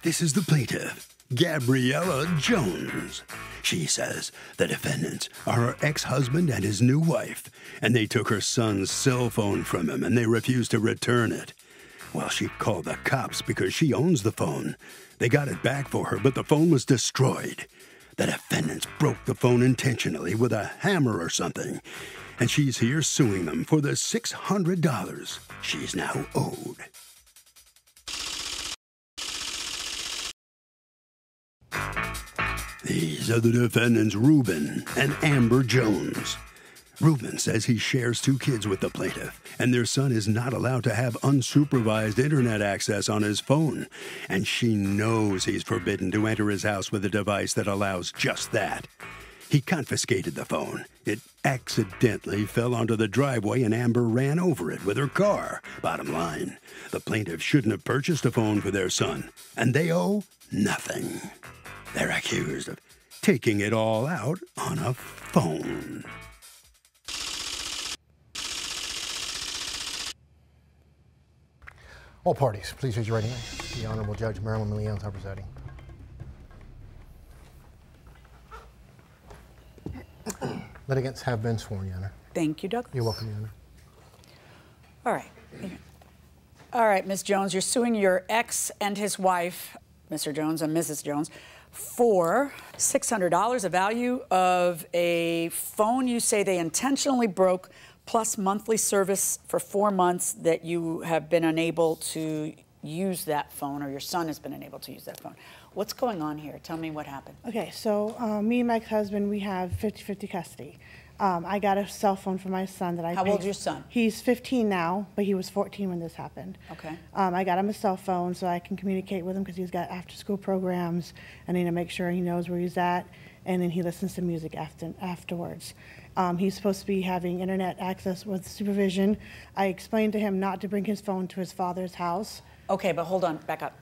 This is the plaintiff, Gabriella Jones. She says the defendants are her ex-husband and his new wife, and they took her son's cell phone from him and they refused to return it. Well, she called the cops because she owns the phone. They got it back for her, but the phone was destroyed. The defendants broke the phone intentionally with a hammer or something, and she's here suing them for the $600 she's now owed. These are the defendants, Reuben and Amber Jones. Reuben says he shares 2 kids with the plaintiff, and their son is not allowed to have unsupervised internet access on his phone, and she knows he's forbidden to enter his house with a device that allows just that. He confiscated the phone. It accidentally fell onto the driveway and Amber ran over it with her car. Bottom line, the plaintiff shouldn't have purchased a phone for their son, and they owe nothing. They're accused of taking it all out on a phone. All parties, please raise your right hand. The Honorable Judge Marilyn Leon presiding. Litigants have been sworn, Your Honor. Thank you, Douglas. You're welcome, Your Honor. All right. All right, Ms. Jones, you're suing your ex and his wife, Mr. Jones and Mrs. Jones, for $600, a value of a phone you say they intentionally broke, plus monthly service for 4 months that you have been unable to use that phone, or your son has been unable to use that phone. What's going on here? Tell me what happened. Okay, so me and my ex-husband, we have 50-50 custody. I got a cell phone for my son that I How paid. old's your son? He's 15 now, but he was 14 when this happened. Okay. I got him a cell phone so I can communicate with him because he's got after-school programs. I need to make sure he knows where he's at, and then he listens to music afterwards. He's supposed to be having internet access with supervision. I explained to him not to bring his phone to his father's house. Okay, but hold on, back up.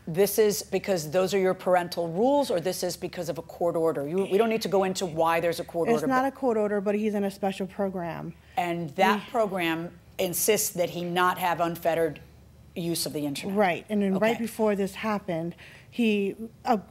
This is because those are your parental rules, or this is because of a court order? We don't need to go into why there's a court order. It's not a court order, but he's in a special program. And that program insists that he not have unfettered use of the internet. Right, and then right before this happened, he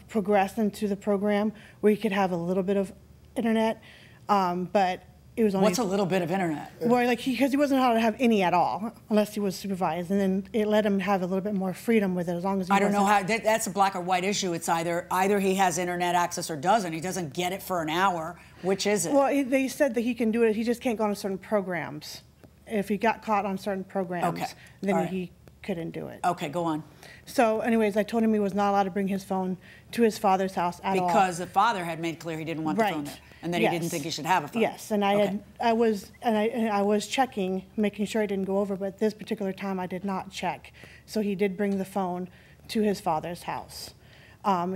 progressed into the program where he could have a little bit of internet, but it was only... What's a little bit of internet? Well, like because he wasn't allowed to have any at all unless he was supervised, and then it let him have a little bit more freedom with it as long as he I don't know how, that's a black or white issue. It's either he has internet access or doesn't. He doesn't get it for an hour. Which is it? Well, they said that he can do it. He just can't go on certain programs. If he got caught on certain programs, then he couldn't do it. Okay, go on. So anyways, I told him he was not allowed to bring his phone to his father's house at all. Because the father had made clear he didn't want the phone there, and that he didn't think he should have a phone. Yes, and I was checking, making sure I didn't go over, but this particular time I did not check. So he did bring the phone to his father's house.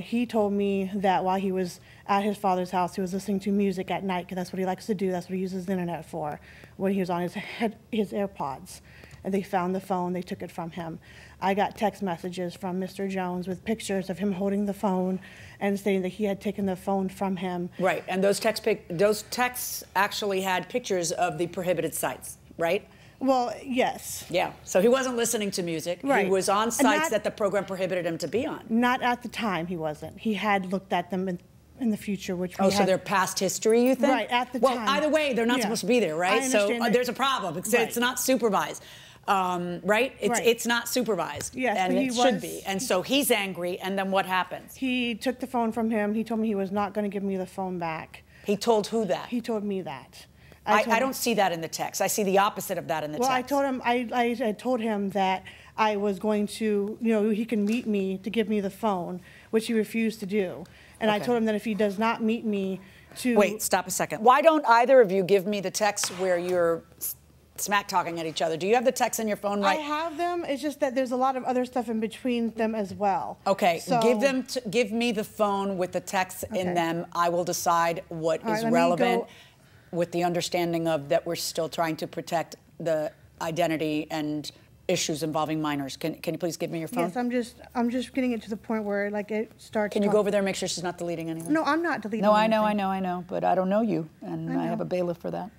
He told me that while he was at his father's house, he was listening to music at night, because that's what he likes to do. That's what he uses the internet for, when he was on his AirPods. And they found the phone, they took it from him. I got text messages from Mr. Jones with pictures of him holding the phone and stating that he had taken the phone from him. Right, and those texts actually had pictures of the prohibited sites, right? Well, yes. Yeah, so he wasn't listening to music. Right. He was on sites that the program prohibited him to be on. Not at the time, he wasn't. He had looked at them in the future, which we so they're past history, you think? Right, at the time. Well, either way, they're not supposed to be there, right? So there's a problem. It's not supervised. Right? It's not supervised. Yes, and it should be. And so he's angry, and then what happens? He took the phone from him. He told me he was not going to give me the phone back. He told who that? He told me that. I don't see that in the text. I see the opposite of that in the text. Well, I told him that I was going to, he can meet me to give me the phone, which he refused to do. And I told him that if he does not meet me to... Wait, stop a second. Why don't either of you give me the text where you're smack talking at each other? Do you have the text in your phone right? I have them. It's just that there's a lot of other stuff in between them as well. Okay, so give me the phone with the texts in them. I will decide what is relevant with the understanding of that we're still trying to protect the identity and issues involving minors. Can you please give me your phone? Yes, I'm just getting it to the point where it starts. Can you go over there and make sure she's not deleting anything? No, I'm not deleting. No, I know, but I don't know you, and I have a bailiff for that.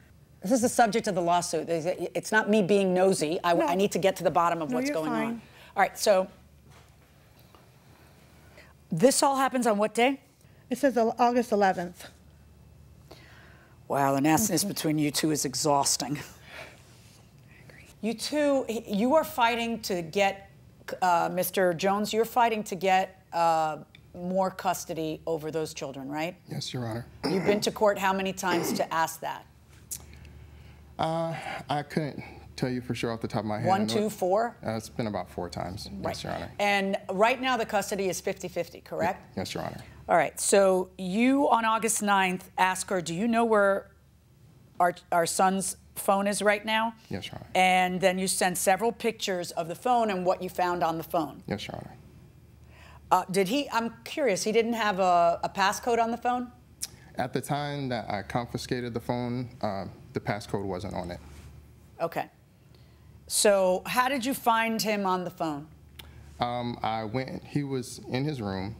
This is the subject of the lawsuit. It's not me being nosy. I need to get to the bottom of what's going on. All right, so This all happens on what day? It says August 11th. Wow, the nastiness between you two is exhausting. You two, you are fighting to get, Mr. Jones, you're fighting to get more custody over those children, right? Yes, Your Honor. You've been to court how many times to ask that? I couldn't tell you for sure off the top of my head. 1, 2, 4? It's been about 4 times. Right. Yes, Your Honor. And right now the custody is 50-50, correct? Yes, Your Honor. All right, so you on August 9th ask her, do you know where our son's phone is right now? Yes, Your Honor. And then you send several pictures of the phone and what you found on the phone. Yes, Your Honor. Did he, I'm curious, he didn't have a passcode on the phone? At the time that I confiscated the phone, the passcode wasn't on it. Okay. So how did you find him on the phone? He was in his room,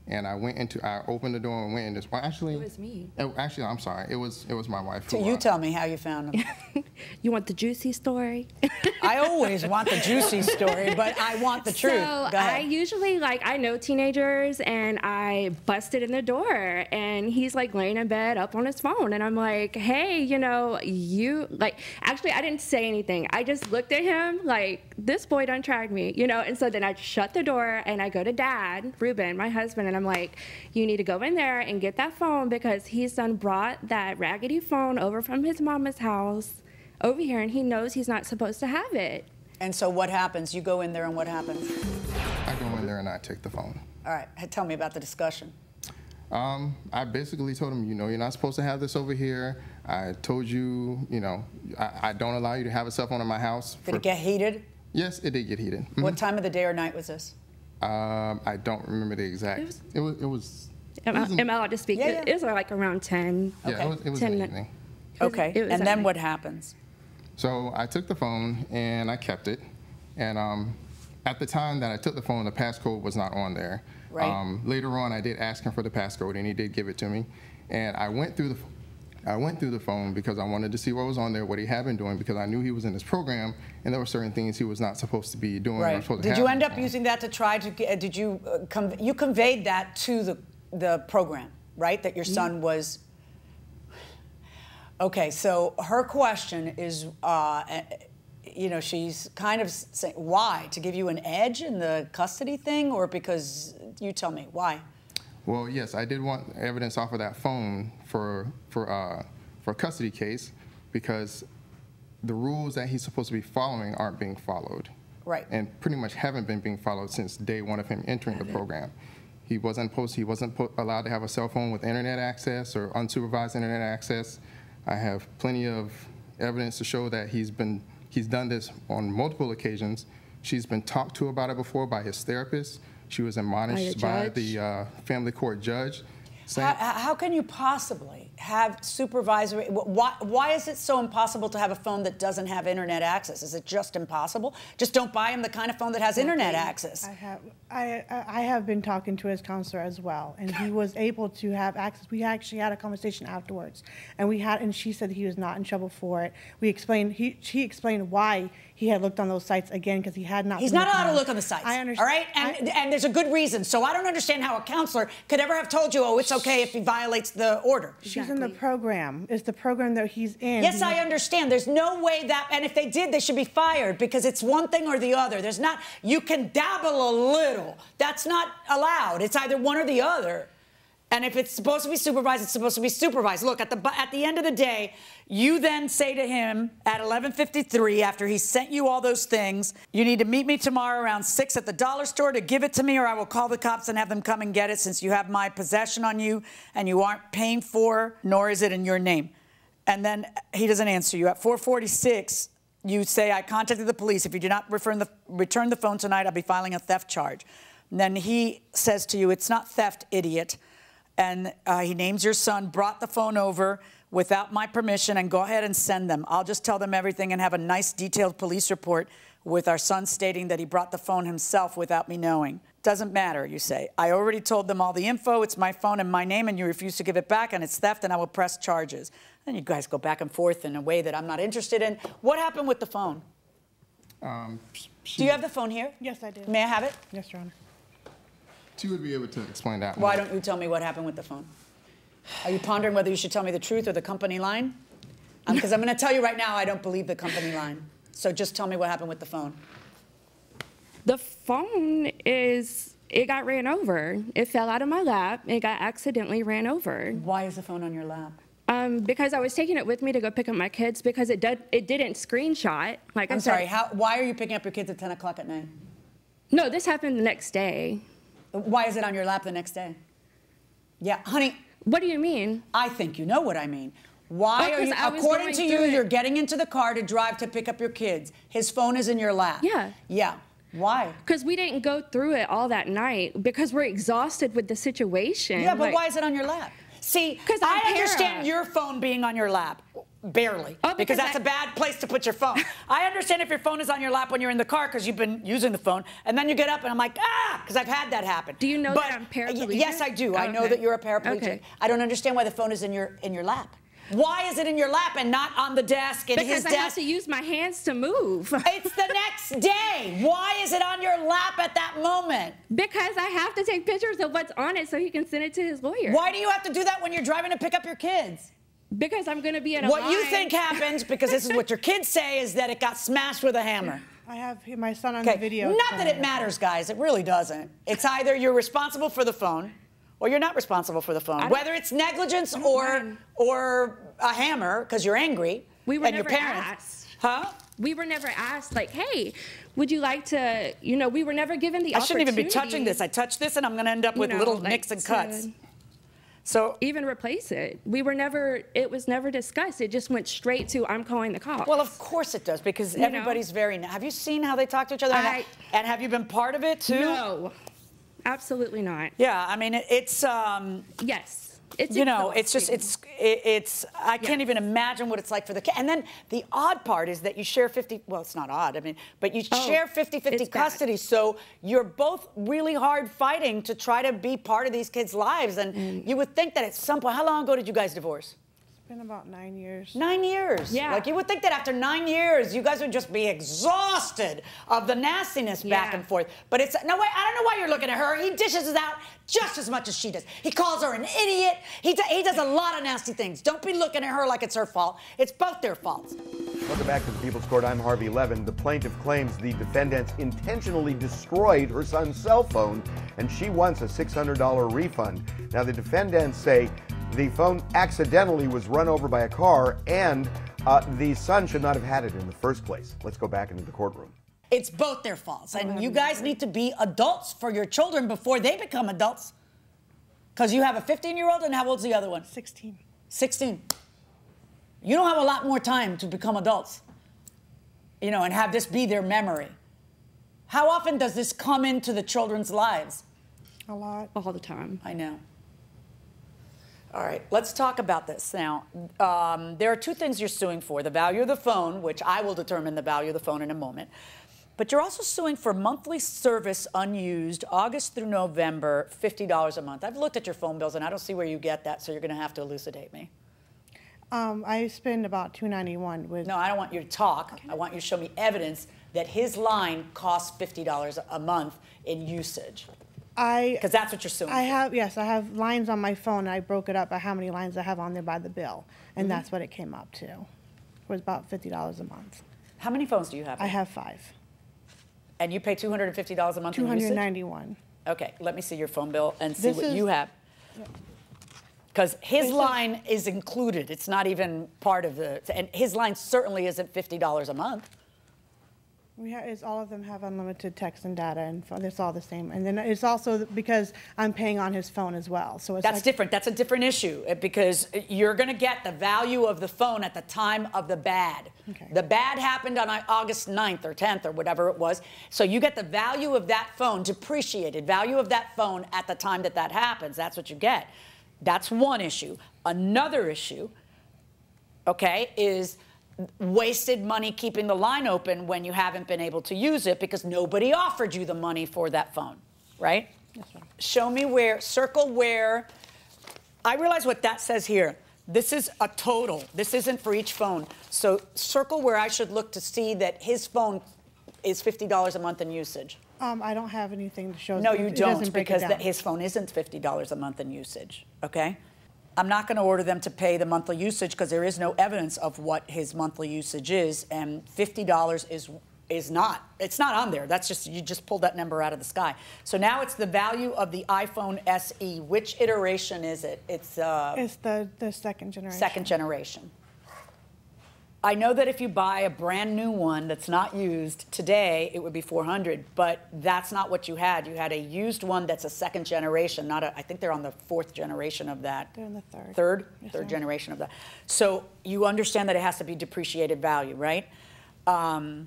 and I opened the door and went in this, well, actually. It was me. Actually, I'm sorry, it was my wife. So you tell me how you found him. You want the juicy story? I always want the juicy story, but I want the truth. So Go ahead. I usually, I know teenagers, and I busted in the door, and he's laying in bed up on his phone, and I'm like, hey, actually I didn't say anything. I just looked at him this boy done tried me, and so then I shut the door and I go to Dad, Ruben, my husband, and I'm like, you need to go in there and get that phone because he's done brought that raggedy phone over from his mama's house over here, and he knows he's not supposed to have it. And so what happens? You go in there and what happens? I go in there and I take the phone. All right, tell me about the discussion. I basically told him, you're not supposed to have this over here. I told you, I don't allow you to have a cell phone in my house. Did it get heated? Yes, it did get heated. Mm-hmm. What time of the day or night was this? I don't remember the exact. It was. Am I allowed to speak? Yeah. It was around 10. Yeah, Okay. it was in the evening. Okay, It was and at then night. what happens? So I took the phone and I kept it. And at the time that I took the phone, the passcode was not on there. Right. Later on, I did ask him for the passcode, and he did give it to me. And I went through the phone because I wanted to see what was on there, what he had been doing, because I knew he was in this program, and there were certain things he was not supposed to be doing. Right. Did you end up using that to try to get? Did you you conveyed that to the program, right? That your son was. Okay, so her question is, she's kind of saying, why? To give you an edge in the custody thing, or because, you tell me, why? Well, yes, I did want evidence off of that phone for a custody case because the rules that he's supposed to be following aren't being followed. Right. And pretty much haven't been being followed since day one of him entering the program. He wasn't allowed to have a cell phone with internet access or unsupervised internet access. I have plenty of evidence to show that he's done this on multiple occasions. She's been talked to about it before by his therapist. She was admonished by the family court judge. How can you possibly have supervisory? Why is it so impossible to have a phone that doesn't have internet access? Is it just impossible? Just don't buy him the kind of phone that has internet access. I have been talking to his counselor as well, and he was able to have access. We actually had a conversation afterwards, and she said he was not in trouble for it. We explained. She explained why he had looked on those sites again because he had not. He's not allowed to look on the sites. I understand. All right, and there's a good reason. So I don't understand how a counselor could ever have told you, oh, it's okay if he violates the order. She's in the program. It's the program that he's in. Yes, I understand. There's no way that, and if they did, they should be fired because it's one thing or the other. There's not, you can dabble a little. That's not allowed. It's either one or the other. And if it's supposed to be supervised, it's supposed to be supervised. Look, at the end of the day, you then say to him at 11:53, after he sent you all those things, you need to meet me tomorrow around 6 at the dollar store to give it to me, or I will call the cops and have them come and get it since you have my possession on you and you aren't paying for, nor is it in your name. And then he doesn't answer you. At 4:46, you say, I contacted the police. If you do not return the phone tonight, I'll be filing a theft charge. And then he says to you, it's not theft, idiot. And he names your son, brought the phone over without my permission, and go ahead and send them. I'll just tell them everything and have a nice detailed police report with our son stating that he brought the phone himself without me knowing. Doesn't matter, you say. I already told them all the info. It's my phone and my name, and you refuse to give it back, and it's theft, and I will press charges. Then you guys go back and forth in a way that I'm not interested in. What happened with the phone? Do you have the phone here? Yes, I do. May I have it? Yes, Your Honor. She would be able to explain that. Why more. don't you tell me what happened with the phone? Are you pondering whether you should tell me the truth or the company line? Because I'm going to tell you right now, I don't believe the company line. So just tell me what happened with the phone. The phone it got ran over. It fell out of my lap. It got accidentally ran over. Why is the phone on your lap? Because I was taking it with me to go pick up my kids because it didn't screenshot. Like I'm sorry, why are you picking up your kids at 10 o'clock at night? No, this happened the next day. Why is it on your lap the next day? Yeah, honey. What do you mean? I think you know what I mean. Why are you, according to you, you're getting into the car to drive to pick up your kids. His phone is in your lap. Yeah. Yeah. Why? Because we didn't go through it all that night because we're exhausted with the situation. Yeah, but why is it on your lap? See, I understand your phone being on your lap. Barely. Oh, because that's a bad place to put your phone. I understand if your phone is on your lap when you're in the car because you've been using the phone, and then you get up and I'm like, because I've had that happen. Do you know that I'm paraplegic? Yes, I do. I know that you're a paraplegic. Okay. I don't understand why the phone is in your lap. Why is it in your lap and not on the desk in his desk? Because I have to use my hands to move. It's the next day. Why is it on your lap at that moment? Because I have to take pictures of what's on it so he can send it to his lawyer. Why do you have to do that when you're driving to pick up your kids? Because I'm going to be in a What line. you think happens, because this is what your kids say, is that it got smashed with a hammer. I have my son on the video. Not that it matters, guys. It really doesn't. It's either you're responsible for the phone or you're not responsible for the phone. Whether it's negligence or a hammer because you're angry we were and never your parents. Asked. Huh? We were never asked, like, hey, would you like to, we were never given the opportunity. I shouldn't even be touching this. I touch this and I'm going to end up with little nicks and cuts. So even replace it. It was never discussed. It just went straight to, I'm calling the cops. Well, of course it does, because everybody's very, have you seen how they talk to each other? And have you been part of it too? No, absolutely not. Yeah, I mean, it's, yes. It's it's just, I can't even imagine what it's like for the kid. And then the odd part is that you share 50, well, it's not odd, I mean, but you share 50-50 custody. Bad. So you're both really hard fighting to try to be part of these kids' lives. And you would think that at some point, how long ago did you guys divorce? It's been about 9 years. 9 years. Yeah. Like you would think that after 9 years, you guys would just be exhausted of the nastiness back and forth. But it's, no, wait, I don't know why you're looking at her. He dishes it out just as much as she does. He calls her an idiot. He does a lot of nasty things. Don't be looking at her like it's her fault. It's both their faults. Welcome back to the People's Court. I'm Harvey Levin. The plaintiff claims the defendants intentionally destroyed her son's cell phone, and she wants a $600 refund. Now, the defendants say the phone accidentally was run over by a car, and the son should not have had it in the first place. Let's go back into the courtroom. It's both their faults. And you guys need to be adults for your children before they become adults. Because you have a 15-year-old, and how old's the other one? 16. 16. You don't have a lot more time to become adults, and have this be their memory. How often does this come into the children's lives? A lot. all the time. I know. All right, let's talk about this now. There are two things you're suing for: the value of the phone, which I will determine the value of the phone in a moment. But you're also suing for monthly service unused, August through November, $50 a month. I've looked at your phone bills, and I don't see where you get that, so you're going to have to elucidate me. I spend about $291 with. No, I don't want you to talk. Okay. I want you to show me evidence that his line costs $50 a month in usage. Because that's what you're suing for. I have lines on my phone. I broke it up by how many lines I have on there by the bill, and that's what it came up to. It was about $50 a month. How many phones do you have? I have 5. And you pay $250 a month in usage? $291. Okay, let me see your phone bill and see what you have. Because his line is included. It's not even part of the, and his line certainly isn't $50 a month. It's all of them have unlimited text and data, and it's all the same. And then it's also because I'm paying on his phone as well. So it's different. That's a different issue because you're going to get the value of the phone at the time of the bad. Okay. The bad happened on August 9th or 10th or whatever it was. So you get the value of that phone, depreciated value of that phone at the time that happens. That's what you get. That's one issue. Another issue, okay, is wasted money keeping the line open when you haven't been able to use it because nobody offered you the money for that phone, right? Yes, ma'am. Show me where, circle where. I realize what that says here. This is a total. This isn't for each phone. So circle where I should look to see that his phone is $50 a month in usage. I don't have anything to show. No, it you doesn't don't, break it because down. his phone isn't $50 a month in usage, okay? I'm not going to order them to pay the monthly usage because there is no evidence of what his monthly usage is, and $50 is not. It's not on there. That's just, you just pulled that number out of the sky. So now it's the value of the iPhone SE. Which iteration is it? It's the second generation. Second generation. I know that if you buy a brand new one that's not used today, it would be $400, but that's not what you had. You had a used one that's a second generation, not a, I think they're on the fourth generation of that. They're in the third. Third? Yes, Third ma'am. generation of that. So you understand that it has to be depreciated value, right? Of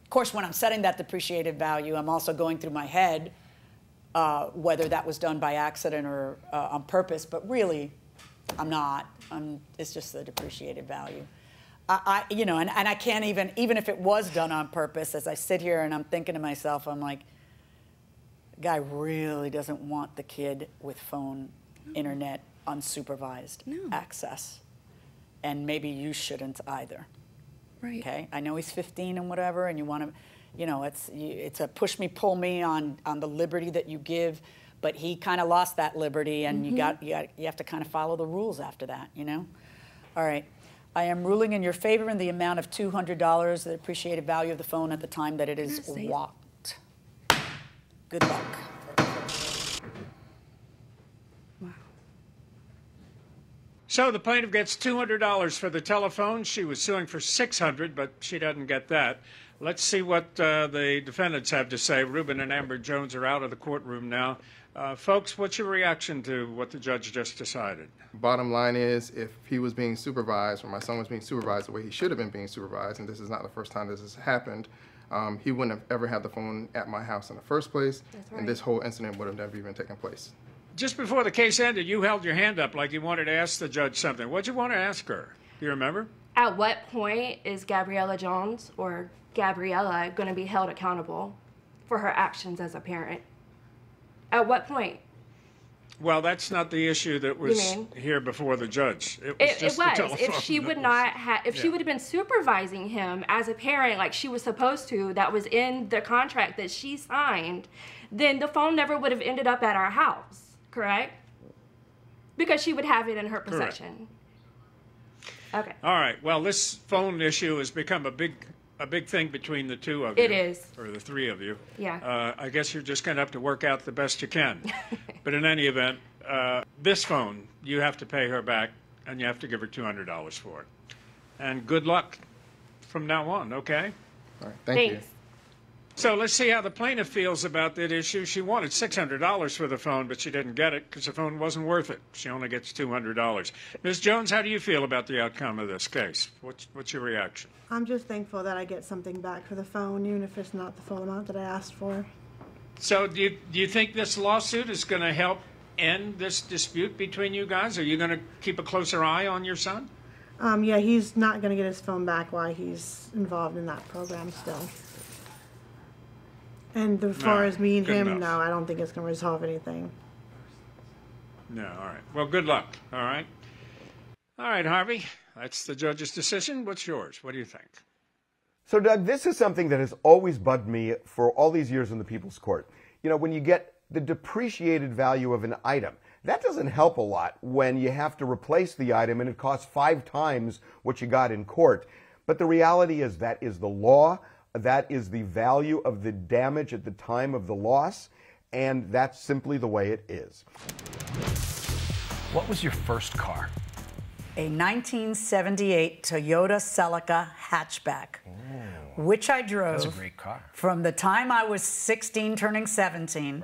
course, when I'm setting that depreciated value, I'm also going through my head whether that was done by accident or on purpose, but really, I'm not. It's just the depreciated value. You know, and I can't even if it was done on purpose, as I sit here and I'm thinking to myself, I'm like, the guy really doesn't want the kid with phone, internet, unsupervised access. And maybe you shouldn't either. Right. Okay? I know he's 15 and whatever, and you want to, you know, it's a push me, pull me on the liberty that you give, but he kind of lost that liberty, and you have to kind of follow the rules after that, you know? All right. I am ruling in your favor in the amount of $200, the appreciated value of the phone at the time that it is walked. Good luck. Wow. So the plaintiff gets $200 for the telephone. She was suing for $600, but she doesn't get that. Let's see what the defendants have to say. Ruben and Amber Jones are out of the courtroom now. Folks, what's your reaction to what the judge just decided? Bottom line is, if he was being supervised, or my son was being supervised the way he should have been being supervised, and this is not the first time this has happened, he wouldn't have ever had the phone at my house in the first place, and this whole incident would have never even taken place. Just before the case ended, you held your hand up like you wanted to ask the judge something. What'd you want to ask her? Do you remember? At what point is Gabriella Jones or Gabriella going to be held accountable for her actions as a parent? At what point? Well, that's not the issue that was here before the judge. It was just the telephone. If she would not have, if she would have been supervising him as a parent like she was supposed to, that was in the contract that she signed, then the phone never would have ended up at our house, correct? Because she would have it in her possession. Correct. Okay. All right. Well, this phone issue has become a big thing between the two of you. It is. Or the three of you. Yeah. I guess you're just going to have to work out the best you can. But in any event, this phone, you have to pay her back, and you have to give her $200 for it. And good luck from now on, okay? All right, thank you. So let's see how the plaintiff feels about that issue. She wanted $600 for the phone, but she didn't get it because the phone wasn't worth it. She only gets $200. Ms. Jones, how do you feel about the outcome of this case? What's your reaction? I'm just thankful that I get something back for the phone, even if it's not the full amount that I asked for. So do you think this lawsuit is going to help end this dispute between you guys? Are you going to keep a closer eye on your son? Yeah, he's not going to get his phone back while he's involved in that program still. And as far as me and him, no, I don't think it's going to resolve anything. No, all right. Well, good luck, all right? All right, Harvey, that's the judge's decision. What's yours? What do you think? So, Doug, this is something that has always bugged me for all these years in the People's Court. You know, when you get the depreciated value of an item, that doesn't help a lot when you have to replace the item and it costs 5 times what you got in court. But the reality is that is the law. That is the value of the damage at the time of the loss, and that's simply the way it is. What was your first car? A 1978 Toyota Celica hatchback, which I drove That's a great car. from the time I was 16 turning 17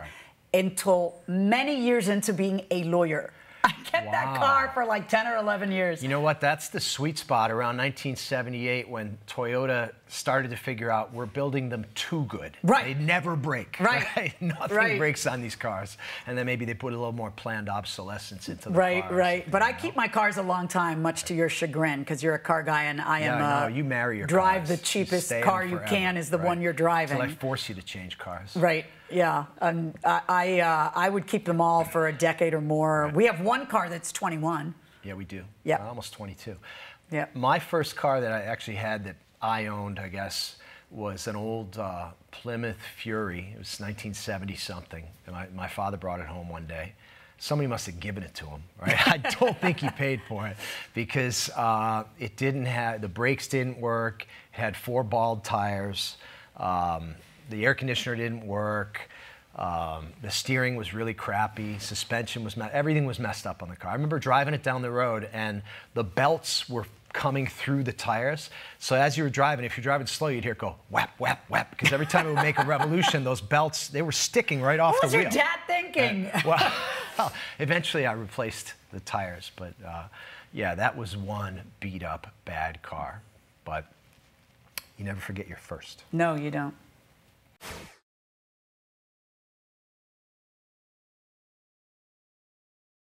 until many years into being a lawyer. I kept that car for like 10 or 11 years. You know what? That's the sweet spot around 1978 when Toyota started to figure out we're building them too good. Right. They never break. Right. Nothing breaks on these cars. And then maybe they put a little more planned obsolescence into the cars. Right. But I keep my cars a long time, much to your chagrin, because you're a car guy and I am. No, you marry your drive cars. the cheapest You car you can is the one you're driving. Until I force you to change cars. Right. Yeah. I would keep them all for a decade or more. We have one car that's 21. Yeah, we do. Yeah. Almost 22. Yeah. My first car that I actually had that I owned, I guess, was an old Plymouth Fury. It was 1970 something. And my father brought it home one day. Somebody must have given it to him, right? I don't think he paid for it because it didn't have, the brakes didn't work. It had 4 bald tires. The air conditioner didn't work. The steering was really crappy. Suspension was everything was messed up on the car. I remember driving it down the road and the belts were coming through the tires. So as you were driving, if you're driving slow, you'd hear it go whap, whap, whap, because every time it would make a revolution, those belts, they were sticking right off the wheel. What was your dad thinking? Well, eventually I replaced the tires, but yeah, that was one beat up bad car. But you never forget your first. No, you don't.